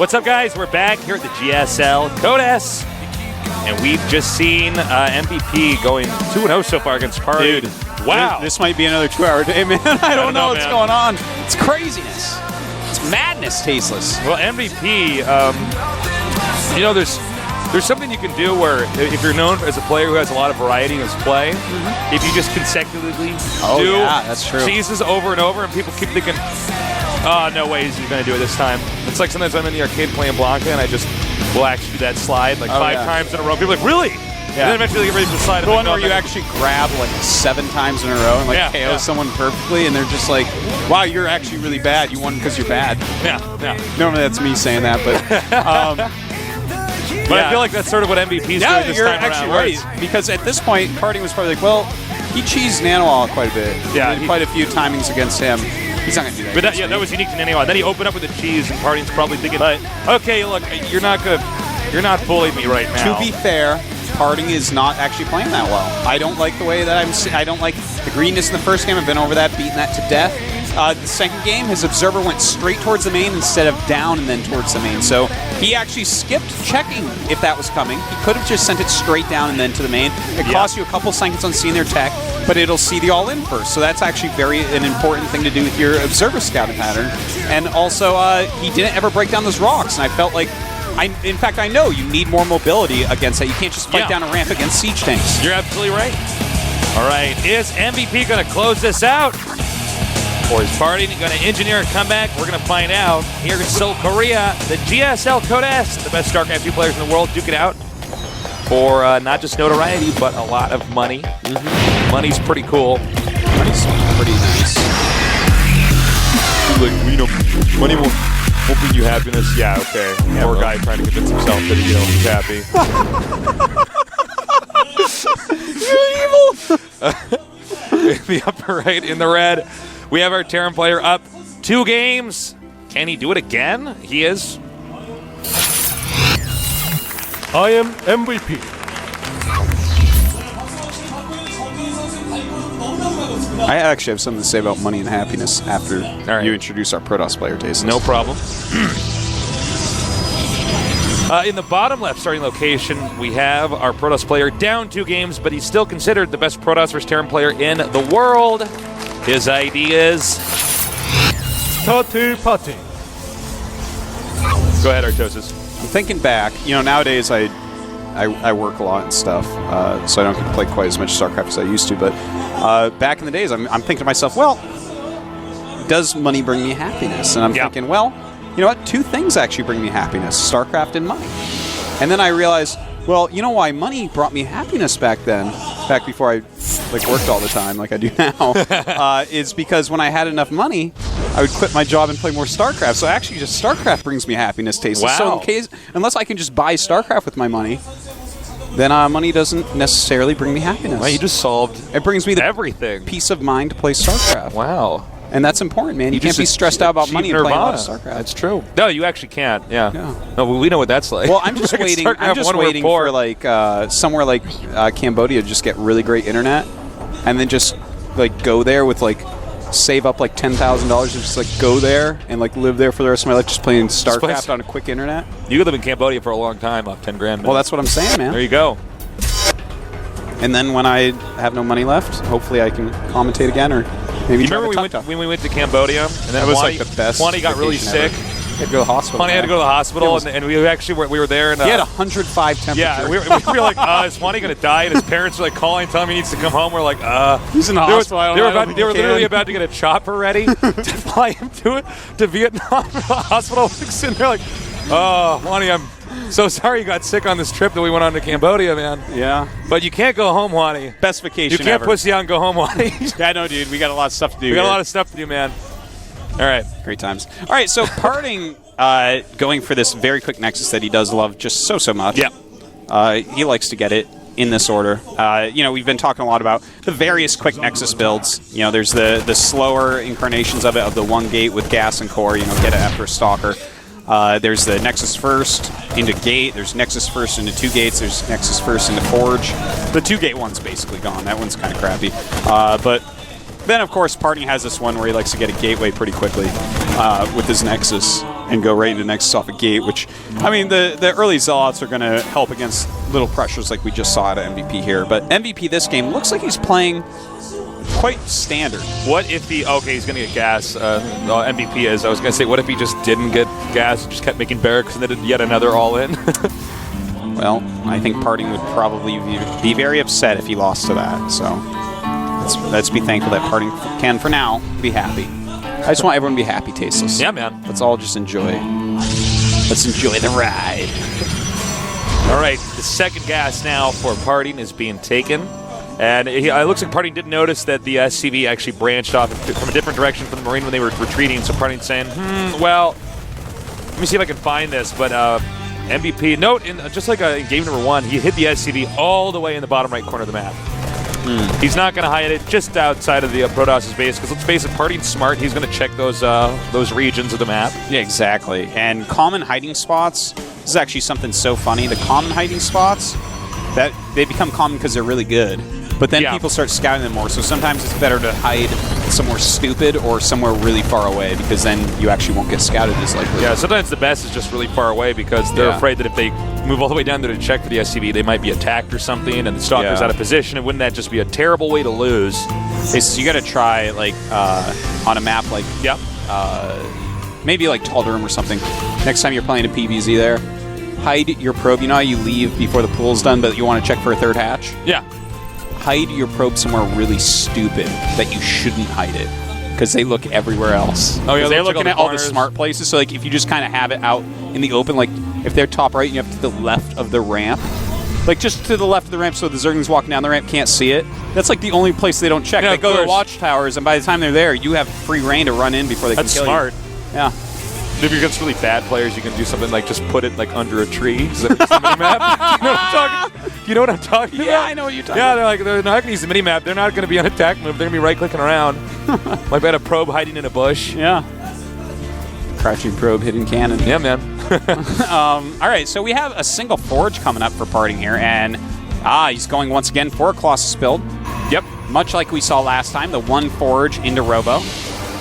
What's up, guys? We're back here at the GSL Codes, and we've just seen MVP going 2-0 so far against Party. Dude, wow. This might be another 2-hour day, man. I don't know what's going on. It's craziness. It's madness, Tasteless. Well, MVP, you know, there's something you can do where if you're known as a player who has a lot of variety in his play, if you just consecutively do that's true. cheeses over and over, and people keep thinking, oh, no way he's going to do it this time. It's like sometimes I'm in the arcade playing Blanca, and I just will actually do that slide like 5 times in a row. People are like, really? Yeah. And then eventually they get ready for the slide. The one where you actually grab like 7 times in a row and like KO someone perfectly, and they're just like, wow, you're actually really bad. You won because you're bad. Yeah. Normally that's me saying that, but... But I feel like that's sort of what MVP's doing this you're time actually around. right. Because at this point, Party was probably like, well, he cheesed Nanowall quite a bit. Yeah. Quite a few timings against him. He's not going to do that. But that was unique to Nanowall. Then he opened up with the cheese, and Party's probably thinking, okay, look, you're not bullying me right now. To be fair, Parting is not actually playing that well. I don't like the way that I don't like the greenness in the first game. I've been over that, beating that to death. The second game, his observer went straight towards the main instead of down and then towards the main. So he actually skipped checking if that was coming. He could have just sent it straight down and then to the main. It costs you a couple seconds on seeing their tech, but it'll see the all-in first. So that's actually an important thing to do with your observer scouting pattern. And also, he didn't ever break down those rocks, and I felt like in fact, I know you need more mobility against that. You can't just fight down a ramp against siege tanks. You're absolutely right. All right, is MVP going to close this out? Or is Party going to engineer a comeback? We're going to find out here in Seoul, Korea. The GSL Codes, the best StarCraft II players in the world, duke it out for not just notoriety, but a lot of money. Money's pretty cool. Money's pretty nice. Like, you know, money won't bring you happiness. Yeah, okay. Poor guy trying to convince himself that he's happy. You're evil. In the upper right, in the red, we have our Terran player up 2 games. Can he do it again? He is. I am MVP. I actually have something to say about money and happiness after you introduce our Protoss player, Jason. No problem. In the bottom left starting location, we have our Protoss player down 2 games, but he's still considered the best Protoss vs. Terran player in the world. His ID is... Party. Go ahead, Artosis. I'm thinking back. You know, nowadays I work a lot and stuff, so I don't get to play quite as much StarCraft as I used to. But back in the days, I'm thinking to myself, well, does money bring me happiness? And I'm thinking, well, you know what? 2 things actually bring me happiness: StarCraft and money. And then I realized, well, you know why money brought me happiness back then, back before I worked all the time like I do now, is because when I had enough money, I would quit my job and play more StarCraft. So actually, just StarCraft brings me happiness, Tasteless. Wow. So in case, unless I can just buy StarCraft with my money, then money doesn't necessarily bring me happiness. Well, you just solved it brings me the everything. Peace of mind to play StarCraft. Wow. And that's important, man. You can't be stressed out about money and playing a lot of StarCraft. That's true. No, you actually can't. Yeah. No, we know what that's like. Well, I'm just waiting. I'm just waiting for somewhere like Cambodia to just get really great internet, and then just go there with save up $10,000 and just go there and live there for the rest of my life, just playing StarCraft on a quick internet. You could live in Cambodia for a long time off 10 grand. Man. Well, that's what I'm saying, man. There you go. And then when I have no money left, hopefully I can commentate again, or maybe. You remember when we went to Cambodia and then that was the best. Juani got really sick. He had to go to the hospital. Juani had to go to the hospital, and we actually we were there. And, he had 105 temperature. Yeah, we were like, is Juani going to die? And his parents were calling, telling him he needs to come home. We're like, he's in the hospital. They were literally about to get a chopper ready to fly him to Vietnam hospital. And they're like, oh, Juani, I'm so sorry you got sick on this trip that we went on to Cambodia, man. Yeah. But you can't go home, Juani. Best vacation You can't pussy out and go home, Juani. Yeah, no, dude. We got a lot of stuff to do. We got a lot of stuff to do, man. All right. Great times. All right, so Parting going for this very quick Nexus that he does love just so much. Yeah. He likes to get it in this order. We've been talking a lot about the various quick Nexus builds. There's the slower incarnations of it, of the 1 gate with gas and core, get it after a Stalker. There's the Nexus first into gate. There's Nexus first into 2 gates. There's Nexus first into forge. The 2 gate one's basically gone. That one's kind of crappy. But then, of course, Parting has this one where he likes to get a gateway pretty quickly with his Nexus. and go right into Nexus off a gate, which, I mean, the early Zealots are going to help against little pressures like we just saw at MVP here. But MVP this game looks like he's playing quite standard. What if he, okay, he's going to get gas. MVP is, I was going to say, what if he just didn't get gas and just kept making barracks and then did yet another all-in? Well, I think Parting would probably be very upset if he lost to that. So let's be thankful that Parting can, for now, be happy. I just want everyone to be happy, Tasteless. Yeah, man. Let's all just enjoy. Let's enjoy the ride. All right, the second gas now for Parting is being taken. And it looks like Parting didn't notice that the SCV actually branched off from a different direction from the Marine when they were retreating. So Parting's saying, well, let me see if I can find this. But MVP, note, just like in game number 1, he hit the SCV all the way in the bottom right corner of the map. He's not going to hide it just outside of the Protoss' base, because let's face it, Parting's smart. He's going to check those regions of the map. Yeah, exactly. And common hiding spots, this is actually something so funny. The common hiding spots, that they become common because they're really good. But then people start scouting them more, so sometimes it's better to hide somewhere stupid or somewhere really far away, because then you actually won't get scouted as likely. Yeah, sometimes the best is just really far away, because they're afraid that if they move all the way down there to check for the SCV, they might be attacked or something, and the Stalker's out of position, and wouldn't that just be a terrible way to lose? Hey, so you got to try, like, on a map like, maybe like Tal'Darim or something. Next time you're playing a PvZ there, hide your probe. You know how you leave before the pool's done, but you want to check for a third hatch? Yeah. Hide your probe somewhere really stupid that you shouldn't hide it, because they look everywhere else. Oh yeah, they're looking at all the smart places. So like, if you just kind of have it out in the open, like if they're top right and you have to the left of the ramp, like just to the left of the ramp, so the Zerglings walking down the ramp can't see it. That's like the only place they don't check. Yeah, they go to the watchtowers, and by the time they're there, you have free reign to run in before they can kill you. That's smart. Yeah. If you're against really bad players, you can do something like just put it like under a tree. Is that the mini-map? You know what I'm talking about? Yeah, I know what you're talking about. about. They're not going to use the mini-map. They're not going to be on attack move. They're going to be right-clicking around. Like they had a probe hiding in a bush. Yeah. Crouching probe, hidden cannon. Yeah, man. All right, so we have a single forge coming up for Parting here, and he's going once again for a Colossus build. Yep. Much like we saw last time, the one forge into Robo.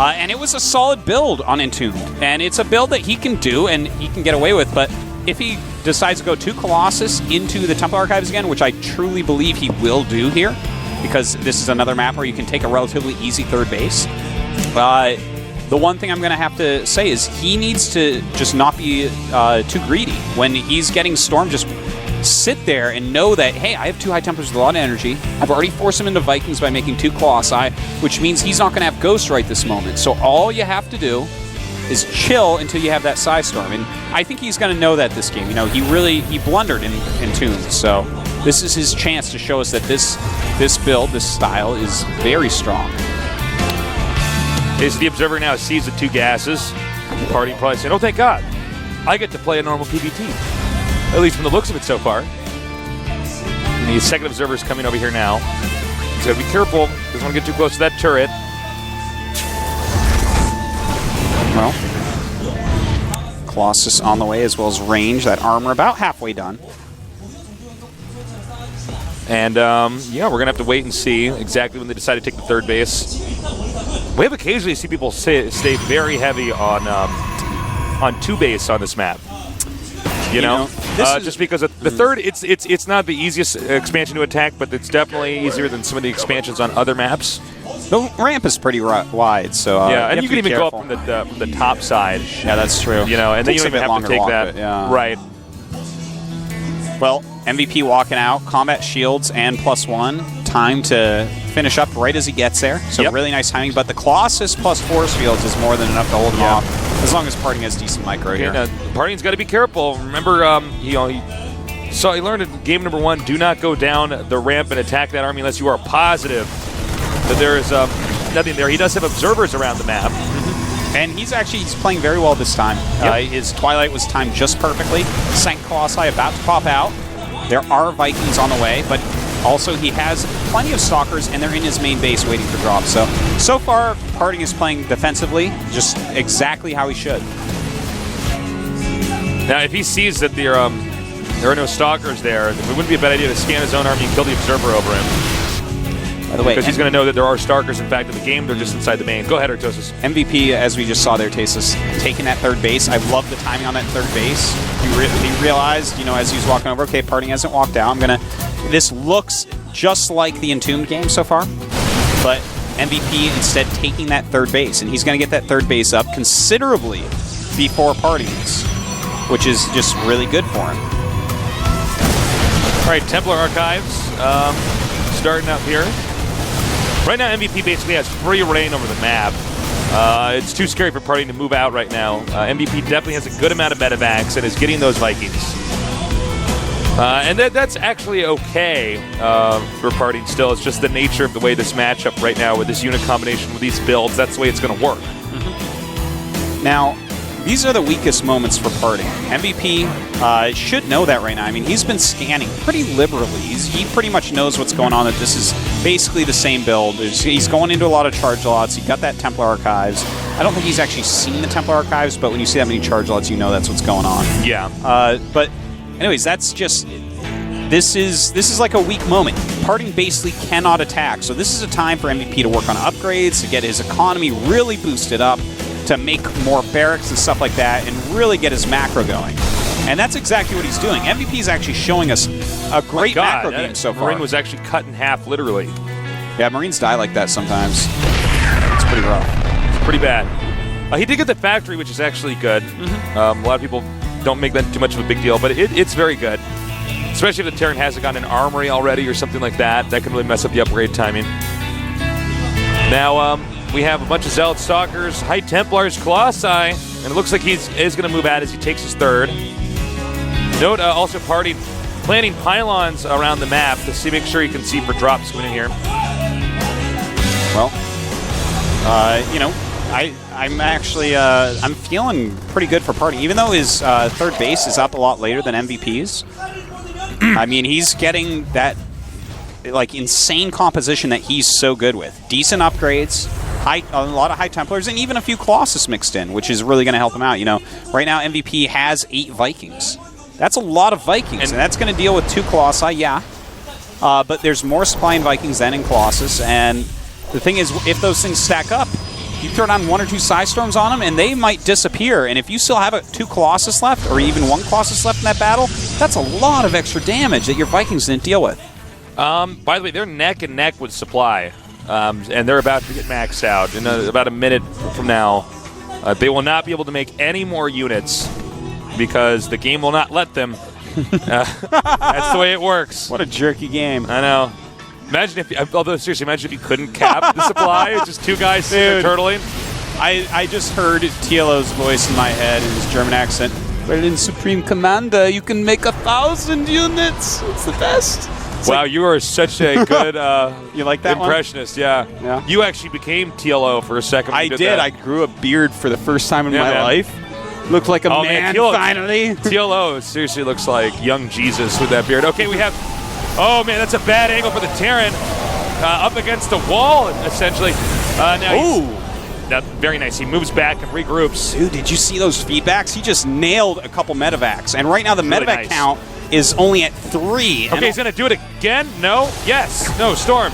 And it was a solid build on Entombed. And it's a build that he can do and he can get away with, but if he decides to go to Colossus into the Temple Archives again, which I truly believe he will do here, because this is another map where you can take a relatively easy third base, the one thing I'm going to have to say is he needs to just not be too greedy. When he's getting stormed, just sit there and know that, hey, I have 2 high temperatures with a lot of energy. I've already forced him into Vikings by making 2 Colossi, which means he's not going to have Ghost right this moment. So all you have to do is chill until you have that Psy Storm. And I think he's going to know that this game. You know, he blundered in Tunes. So this is his chance to show us that this build, this style, is very strong. Okay, so the Observer now sees the 2 gases. Party probably saying, oh, thank God. I get to play a normal PvT. At least from the looks of it so far. And the second Observer is coming over here now. He's got to be careful. Doesn't want to get too close to that turret. Well, Colossus on the way, as well as range. That armor about halfway done. And, yeah, we're going to have to wait and see exactly when they decide to take the third base. We have occasionally seen people stay very heavy on 2 base on this map. You know just because of the third, it's not the easiest expansion to attack, but it's definitely easier than some of the expansions on other maps. The ramp is pretty wide, so yeah, and you can even go up from the top side. Yeah, that's true. You know, and then you don't even have to take that. Right. Well, MVP walking out, combat shields and +1. Time to finish up right as he gets there. So really nice timing. But the Colossus plus force fields is more than enough to hold him off, as long as Parting has decent micro here. Now, Parting's got to be careful. Remember, he learned in game number 1, do not go down the ramp and attack that army unless you are positive that there is nothing there. He does have observers around the map. And he's playing very well this time. His Twilight was timed just perfectly. Sank Colossi about to pop out. There are Vikings on the way, but also he has plenty of Stalkers, and they're in his main base waiting for drops. So far, Parting is playing defensively, just exactly how he should. Now, if he sees that there are no Stalkers there, it wouldn't be a bad idea to scan his own army and kill the Observer over him. By the way, because he's going to know that there are Starkers, in fact, in the game. They're just inside the main. Go ahead, Artosis. MVP, as we just saw there, Tasis, taking that third base. I love the timing on that third base. He realized, as he was walking over, okay, Parting hasn't walked out. This looks just like the Entombed game so far, but MVP instead taking that third base, and he's going to get that third base up considerably before Parting's, which is just really good for him. All right, Templar Archives starting up here. Right now, MVP basically has free reign over the map. It's too scary for Parting to move out right now. MVP definitely has a good amount of medevacs and is getting those Vikings. And that's actually okay for Parting still. It's just the nature of the way this matchup right now with this unit combination with these builds, that's the way it's going to work. Now, these are the weakest moments for Parting. MVP should know that right now. I mean, he's been scanning pretty liberally. He pretty much knows what's going on, that this is basically the same build. He's going into a lot of charge lots. He got that Templar Archives. I don't think he's actually seen the Templar Archives, but when you see that many charge lots, you know that's what's going on. Yeah. But anyways, that's just... This is like a weak moment. Parting basically cannot attack, so this is a time for MVP to work on upgrades, to get his economy really boosted up, to make more barracks and stuff like that, and really get his macro going. And that's exactly what he's doing. MVP is actually showing us a great macro game so far. Marine was actually cut in half, literally. Yeah, Marines die like that sometimes. It's pretty rough. It's pretty bad. He did get the factory, which is actually good. A lot of people don't make that too much of a big deal, but it's very good. Especially if the Terran hasn't gotten an armory already or something like that. That can really mess up the upgrade timing. Now, we have a bunch of Zealot Stalkers, High Templars, Colossi, and it looks like he is going to move out as he takes his third. Note also Parting planting pylons around the map to make sure he can see for drops going in here. Well, I'm actually I'm feeling pretty good for Parting, even though his third base is up a lot later than MVP's. I mean, he's getting that insane composition that he's so good with. Decent upgrades, a lot of High Templars, and even a few Colossus mixed in, which is really going to help him out. Right now MVP has 8 Vikings. That's a lot of Vikings, and that's going to deal with 2 Colossi, yeah. But there's more supply in Vikings than in Colossus, and the thing is, if those things stack up, you throw down 1 or 2 Psystorms on them, and they might disappear. And if you still have 2 Colossus left, or even 1 Colossus left in that battle, that's a lot of extra damage that your Vikings didn't deal with. By the way, they're neck and neck with supply, and they're about to get maxed out in about a minute from now. They will not be able to make any more units because the game will not let them. That's the way it works. What a jerky game. I know. Imagine if you couldn't cap the supply. It's just 2 guys sitting there turtling. I just heard TLO's voice in my head in his German accent. Well, in Supreme Commander, you can make 1,000 units. It's the best. Wow, you are such a good you like that impressionist. Yeah. You actually became TLO for a second. I did. I grew a beard for the first time in my life. Looked like a man finally. TLO seriously looks like young Jesus with that beard. Okay, we have... Oh, man, that's a bad angle for the Terran. Up against the wall, essentially. Very nice. He moves back and regroups. Dude, did you see those feedbacks? He just nailed a couple medevacs. And right now the medevac count is only at 3. Okay, he's going to do it again? No? Yes. No, Storm.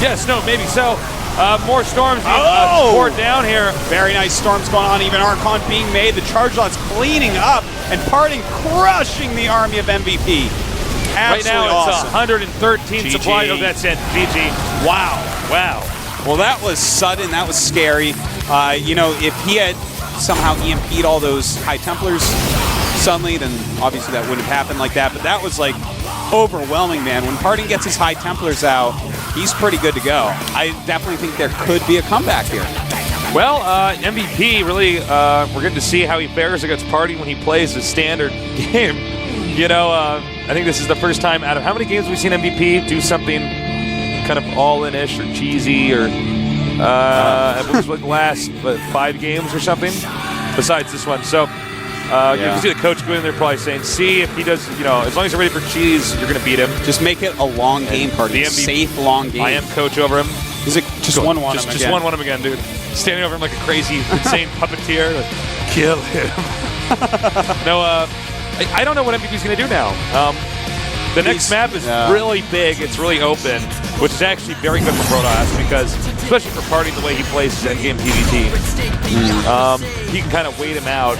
Yes, no, maybe so. More storms being poured down here. Very nice storms going on. Even Archon being made. The charge lot's cleaning up. And Parting crushing the army of MVP. Right now it's 113 supply. Oh, that's it. GG. Wow. Well, that was sudden. That was scary. If he had somehow EMP'd all those High Templars suddenly, then obviously that wouldn't have happened like that. But that was overwhelming, man. When Parting gets his High Templars out, he's pretty good to go. I definitely think there could be a comeback here. Well, MVP really, we're getting to see how he fares against Parting when he plays the standard game. I think this is the first time out of how many games we've seen MVP do something kind of all-in-ish or cheesy or I believe it was the last 5 games or something besides this one. So you can see the coach going in there probably saying, see if he does, as long as you're ready for cheese, you're going to beat him. Just make it a long game, Party. Safe, long game. I am coach over him. Is it just one him again? Just one him again, dude. Standing over him like a crazy, insane puppeteer. Kill him. No, I don't know what MVP's going to do now. The next map is really big. It's really open, which is actually very good for Protoss because, especially for partying the way he plays his endgame PvT, he can kind of wait him out.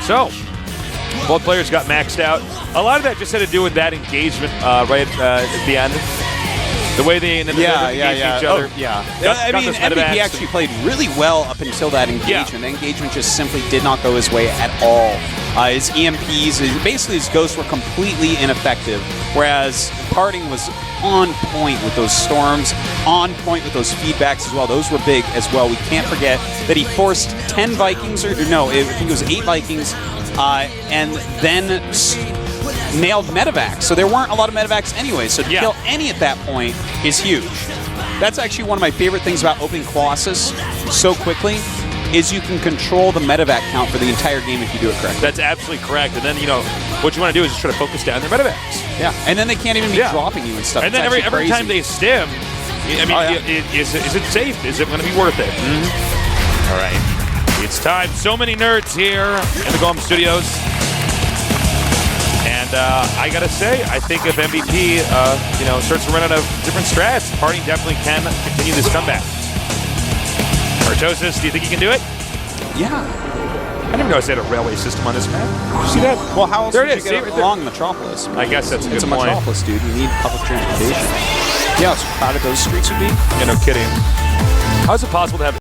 So, both players got maxed out. A lot of that just had to do with that engagement right at the end. The way they engaged each other. I mean, MVP actually played really well up until that engagement. The engagement just simply did not go his way at all. His EMPs, basically his ghosts were completely ineffective, whereas Parting was on point with those storms, on point with those feedbacks as well. Those were big as well. We can't forget that he forced 10 Vikings, or no, I think it was 8 Vikings, and then nailed medevacs. So there weren't a lot of medevacs anyway, so to kill any at that point is huge. That's actually one of my favorite things about opening Colossus so quickly, is you can control the medevac count for the entire game if you do it correctly. That's absolutely correct. And then, you know, what you want to do is just try to focus down their medevacs. Yeah, and then they can't even be dropping you and stuff. And then every time they stim, I mean, is it safe? Is it going to be worth it? All right. It's time. So many nerds here in the GOM Studios. And I got to say, I think if MVP, you know, starts to run out of different strats, Party definitely can continue this comeback. Artosis, do you think he can do it? Yeah. I never noticed they had a railway system on this map. Did you see that? Well, how else there would it you is. get along Metropolis? I guess that's a good point. It's a point. Metropolis, dude. You need public transportation. Yeah, how crowded those streets would be. Yeah, no kidding. How is it possible to have